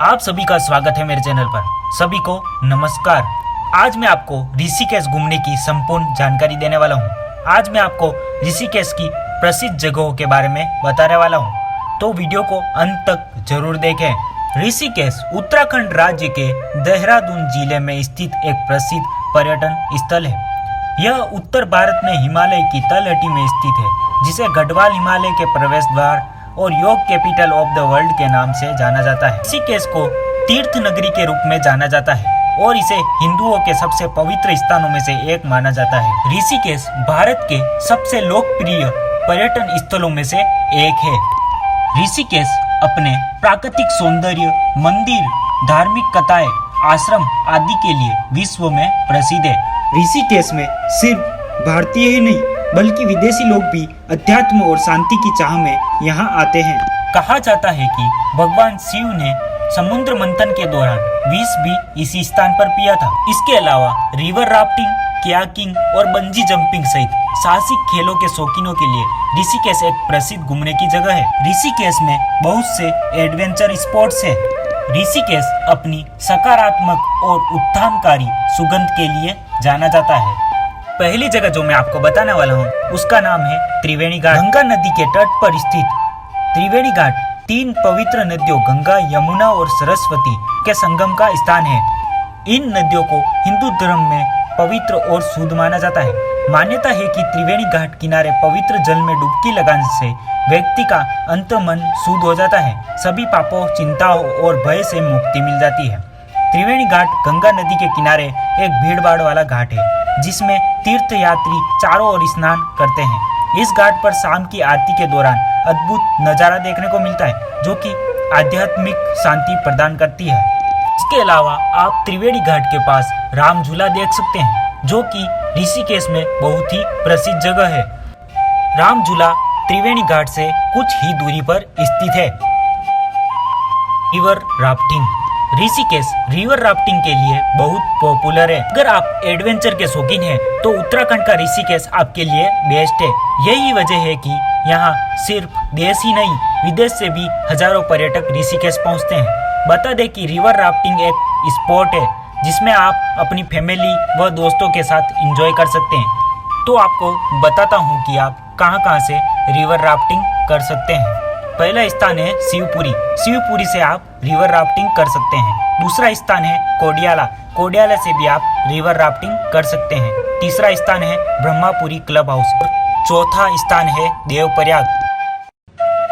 आप सभी का स्वागत है मेरे चैनल पर। सभी को नमस्कार। आज मैं आपको ऋषिकेश घूमने की संपूर्ण जानकारी देने वाला हूँ। आज मैं आपको ऋषिकेश की प्रसिद्ध जगहों के बारे में बताने वाला हूँ, तो वीडियो को अंत तक जरूर देखें। ऋषिकेश उत्तराखंड राज्य के देहरादून जिले में स्थित एक प्रसिद्ध पर्यटन स्थल है। यह उत्तर भारत में हिमालय की तलहटी में स्थित है, जिसे गढ़वाल हिमालय के प्रवेश द्वार और योग कैपिटल ऑफ द वर्ल्ड के नाम से जाना जाता है। ऋषिकेश को तीर्थ नगरी के रूप में जाना जाता है और इसे हिंदुओं के सबसे पवित्र स्थानों में से एक माना जाता है। ऋषिकेश भारत के सबसे लोकप्रिय पर्यटन स्थलों में से एक है। ऋषिकेश अपने प्राकृतिक सौंदर्य, मंदिर, धार्मिक कथाएं, आश्रम आदि के लिए विश्व में प्रसिद्ध है। ऋषिकेश में सिर्फ भारतीय ही नहीं बल्कि विदेशी लोग भी अध्यात्म और शांति की चाह में यहाँ आते हैं। कहा जाता है कि भगवान शिव ने समुद्र मंथन के दौरान विष भी इसी स्थान पर पिया था। इसके अलावा रिवर राफ्टिंग, कयाकिंग और बंजी जंपिंग सहित साहसिक खेलों के शौकीनों के लिए ऋषिकेश एक प्रसिद्ध घूमने की जगह है। ऋषिकेश में बहुत से एडवेंचर स्पोर्ट्स है। ऋषिकेश अपनी सकारात्मक और उत्थानकारी सुगंध के लिए जाना जाता है। पहली जगह जो मैं आपको बताने वाला हूँ उसका नाम है त्रिवेणी घाट। गंगा नदी के तट पर स्थित त्रिवेणी घाट तीन पवित्र नदियों गंगा, यमुना और सरस्वती के संगम का स्थान है। इन नदियों को हिंदू धर्म में पवित्र और शुद्ध माना जाता है। मान्यता है कि त्रिवेणी घाट किनारे पवित्र जल में डुबकी लगाने से व्यक्ति का अंतर्मन शुद्ध हो जाता है, सभी पापों, चिंताओं और भय से मुक्ति मिल जाती है। त्रिवेणी घाट गंगा नदी के किनारे एक भीड़-भाड़ वाला घाट है, जिसमें तीर्थ यात्री चारों ओर स्नान करते हैं। इस घाट पर शाम की आरती के दौरान अद्भुत नजारा देखने को मिलता है, जो कि आध्यात्मिक शांति प्रदान करती है। इसके अलावा आप त्रिवेणी घाट के पास राम झूला देख सकते हैं, जो कि ऋषिकेश में बहुत ही प्रसिद्ध जगह है। राम झूला त्रिवेणी घाट से कुछ ही दूरी पर स्थित है। River rafting. Rishikesh river rafting के लिए बहुत पॉपुलर है। अगर आप एडवेंचर के शौकीन हैं, तो उत्तराखंड का ऋषिकेश आपके लिए बेस्ट है। यही वजह है कि यहाँ सिर्फ देश ही नहीं, विदेश से भी हजारों पर्यटक ऋषिकेश पहुँचते हैं। बता दें कि रिवर राफ्टिंग एक स्पोर्ट है जिसमें आप अपनी फैमिली व दोस्तों के साथ एंजॉय कर सकते हैं। तो आपको बताता हूँ कि आप कहाँ से रिवर राफ्टिंग कर सकते हैं। पहला स्थान है शिवपुरी। शिवपुरी से आप रिवर राफ्टिंग कर सकते हैं। दूसरा स्थान है कोडियाला। कोडियाला से भी आप रिवर राफ्टिंग कर सकते हैं। तीसरा स्थान है ब्रह्मापुरी क्लब हाउस। चौथा स्थान है देवप्रयाग।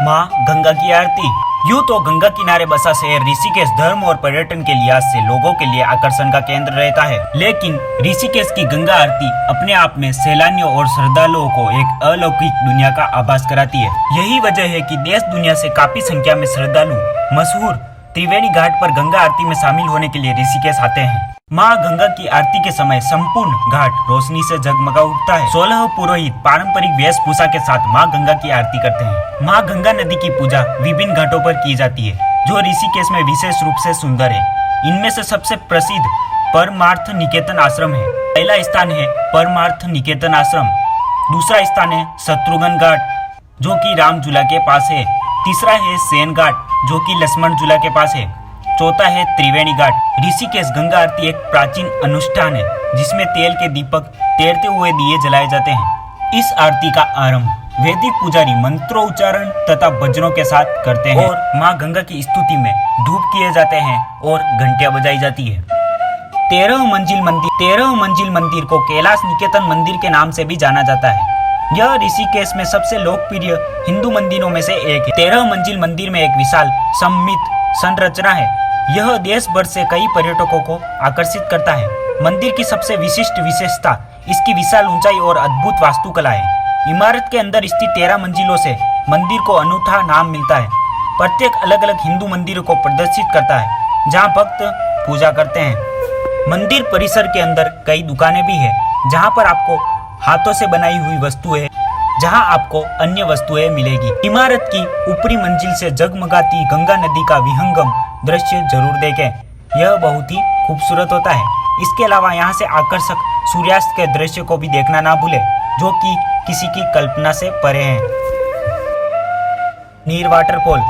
माँ गंगा की आरती। यूं तो गंगा किनारे बसा शहर ऋषिकेश धर्म और पर्यटन के लिहाज से लोगों के लिए आकर्षण का केंद्र रहता है, लेकिन ऋषिकेश की गंगा आरती अपने आप में सैलानियों और श्रद्धालुओं को एक अलौकिक दुनिया का आभास कराती है। यही वजह है कि देश दुनिया से काफी संख्या में श्रद्धालु मशहूर त्रिवेणी घाट पर गंगा आरती में शामिल होने के लिए ऋषिकेश आते हैं। माँ गंगा की आरती के समय संपूर्ण घाट रोशनी से जगमगा उठता है। 16 पुरोहित पारंपरिक वेशभूषा के साथ माँ गंगा की आरती करते हैं। माँ गंगा नदी की पूजा विभिन्न घाटों पर की जाती है, जो ऋषिकेश में विशेष रूप से सुंदर है। इनमें से सबसे प्रसिद्ध परमार्थ निकेतन आश्रम है। पहला स्थान है परमार्थ निकेतन आश्रम। दूसरा स्थान है शत्रुघ्न घाट, जो कि राम झूला के पास है। तीसरा है सेन घाट, जो कि लक्ष्मण झूला के पास है। चौथा है त्रिवेणी घाट। ऋषिकेश गंगा आरती एक प्राचीन अनुष्ठान है, जिसमें तेल के दीपक तैरते हुए दिए जलाए जाते हैं। इस आरती का आरंभ वैदिक पुजारी मंत्रोच्चारण तथा भजनों के साथ करते हैं और माँ गंगा की स्तुति में धूप किए जाते हैं और घंटियां बजाई जाती है। 13 मंजिल मंदिर को कैलाश निकेतन मंदिर के नाम से भी जाना जाता है। यह ऋषिकेश में सबसे लोकप्रिय हिंदू मंदिरों में से एक है। 13 मंजिल मंदिर में एक विशाल सममित संरचना है। यह देश भर से कई पर्यटकों को आकर्षित करता है। मंदिर की सबसे विशिष्ट विशेषता इसकी विशाल ऊंचाई और अद्भुत वास्तुकला है। इमारत के अंदर स्थित 13 मंजिलों से मंदिर को अनूठा नाम मिलता है। प्रत्येक अलग अलग हिंदू मंदिरों को प्रदर्शित करता है, जहां भक्त पूजा करते हैं। मंदिर परिसर के अंदर कई दुकानें भी है, जहां पर आपको हाथों से बनाई हुई वस्तुएं, जहां आपको अन्य वस्तुएं मिलेगी। इमारत की ऊपरी मंजिल से जगमगाती गंगा नदी का विहंगम दृश्य जरूर देखें। यह बहुत ही खूबसूरत होता है। इसके अलावा यहाँ से आकर्षक सूर्यास्त के दृश्य को भी देखना ना भूले, जो कि किसी की कल्पना से परे हैं। नीर वाटरफॉल।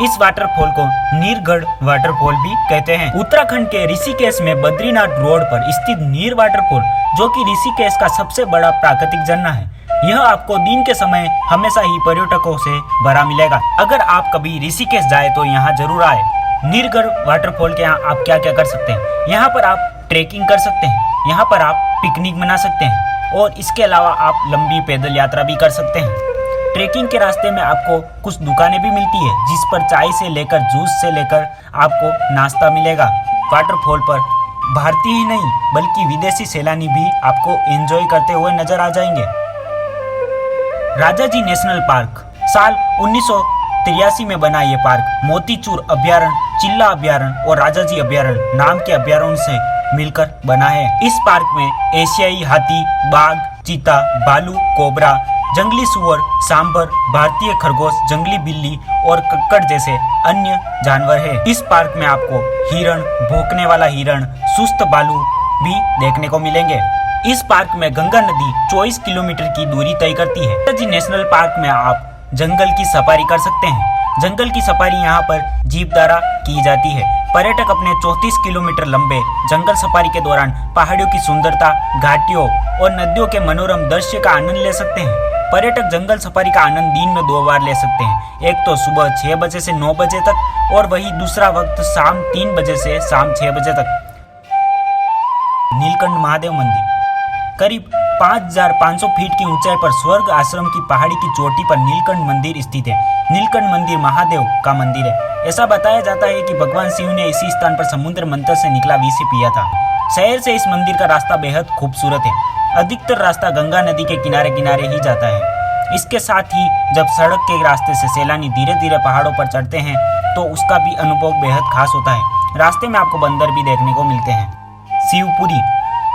इस वाटरफॉल को नीरगढ़ वाटरफॉल भी कहते हैं। उत्तराखंड के ऋषिकेश में बद्रीनाथ रोड पर स्थित नीर वाटरफॉल, जो कि ऋषिकेश का सबसे बड़ा प्राकृतिक झरना है, यह आपको दिन के समय हमेशा ही पर्यटकों से भरा मिलेगा। अगर आप कभी ऋषिकेश जाए तो यहाँ जरूर आए। नीरगढ़ वाटरफॉल के यहाँ आप क्या क्या कर सकते हैं? यहाँ पर आप ट्रेकिंग कर सकते हैं, यहाँ पर आप पिकनिक मना सकते हैं और इसके अलावा आप लंबी पैदल यात्रा भी कर सकते हैं। ट्रेकिंग के रास्ते में आपको कुछ दुकानें भी मिलती है, जिस पर चाय से लेकर जूस से लेकर आपको नाश्ता मिलेगा। वाटरफॉल पर भारतीय ही नहीं बल्कि विदेशी सैलानी भी आपको एंजॉय करते हुए नजर आ जाएंगे। राजाजी नेशनल पार्क साल 1983 में बना ये पार्क मोतीचूर अभ्यारण्य, चिल्ला अभ्यारण्य और राजाजी अभ्यारण्य नाम के अभ्यारण्य से मिलकर बना है। इस पार्क में एशियाई हाथी, बाघ, चीता, भालू, कोबरा, जंगली सुअर, सांभर, भारतीय खरगोश, जंगली बिल्ली और कक्कड़ जैसे अन्य जानवर है। इस पार्क में आपको हिरण, भौंकने वाला हिरण, सुस्त भालू भी देखने को मिलेंगे। इस पार्क में गंगा नदी 24 किलोमीटर की दूरी तय करती है। राजाजी नेशनल पार्क में आप जंगल की सफारी कर सकते हैं। जंगल की सफारी यहाँ पर जीप द्वारा की जाती है। पर्यटक अपने 34 किलोमीटर लंबे जंगल सफारी के दौरान पहाड़ियों की सुंदरता, घाटियों और नदियों के मनोरम दृश्य का आनंद ले सकते हैं। पर्यटक जंगल सफारी का आनंद दिन में 2 बार ले सकते हैं, एक तो सुबह 6 बजे से 9 बजे तक और वही दूसरा वक्त शाम 3 बजे से शाम 6 बजे तक। नीलकंठ महादेव मंदिर करीब 5500 फीट की ऊंचाई पर स्वर्ग आश्रम की पहाड़ी की चोटी पर नीलकंठ मंदिर स्थित है। नीलकंठ मंदिर महादेव का मंदिर है। ऐसा बताया जाता है कि भगवान शिव ने इसी स्थान पर समुद्र मंथन से निकला विष पिया था। शहर से इस मंदिर का रास्ता बेहद खूबसूरत है। अधिकतर रास्ता गंगा नदी के किनारे किनारे ही जाता है। इसके साथ ही जब सड़क के रास्ते से सैलानी धीरे धीरे पहाड़ों पर चढ़ते हैं तो उसका भी अनुभव बेहद खास होता है। रास्ते में आपको बंदर भी देखने को मिलते हैं। शिवपुरी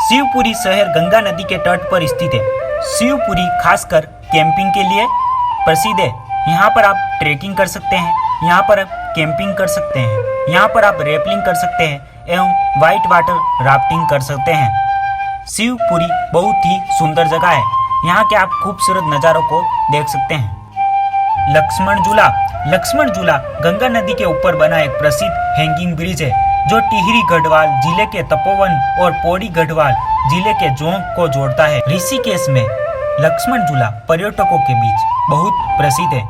शिवपुरी शहर गंगा नदी के तट पर स्थित है। शिवपुरी खासकर कैंपिंग के लिए प्रसिद्ध है। यहाँ पर आप ट्रेकिंग कर सकते हैं, यहाँ पर आप कैंपिंग कर सकते हैं, यहाँ पर आप रैपलिंग कर सकते हैं एवं व्हाइट वाटर राफ्टिंग कर सकते हैं। शिवपुरी बहुत ही सुंदर जगह है। यहाँ के आप खूबसूरत नज़ारों को देख सकते हैं। लक्ष्मण झूला लक्ष्मण झूला गंगा नदी के ऊपर बना एक प्रसिद्ध हैंगिंग ब्रिज है, जो टिहरी गढ़वाल जिले के तपोवन और पौड़ी गढ़वाल जिले के जोंक को जोड़ता है। ऋषिकेश में लक्ष्मण झूला पर्यटकों के बीच बहुत प्रसिद्ध है।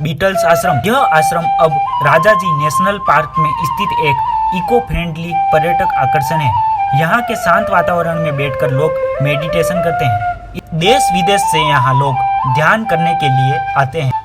बीटल्स आश्रम यह आश्रम अब राजाजी नेशनल पार्क में स्थित एक इको फ्रेंडली पर्यटक आकर्षण है। यहाँ के शांत वातावरण में बैठकर लोग मेडिटेशन करते हैं। देश विदेश से यहाँ लोग ध्यान करने के लिए आते हैं।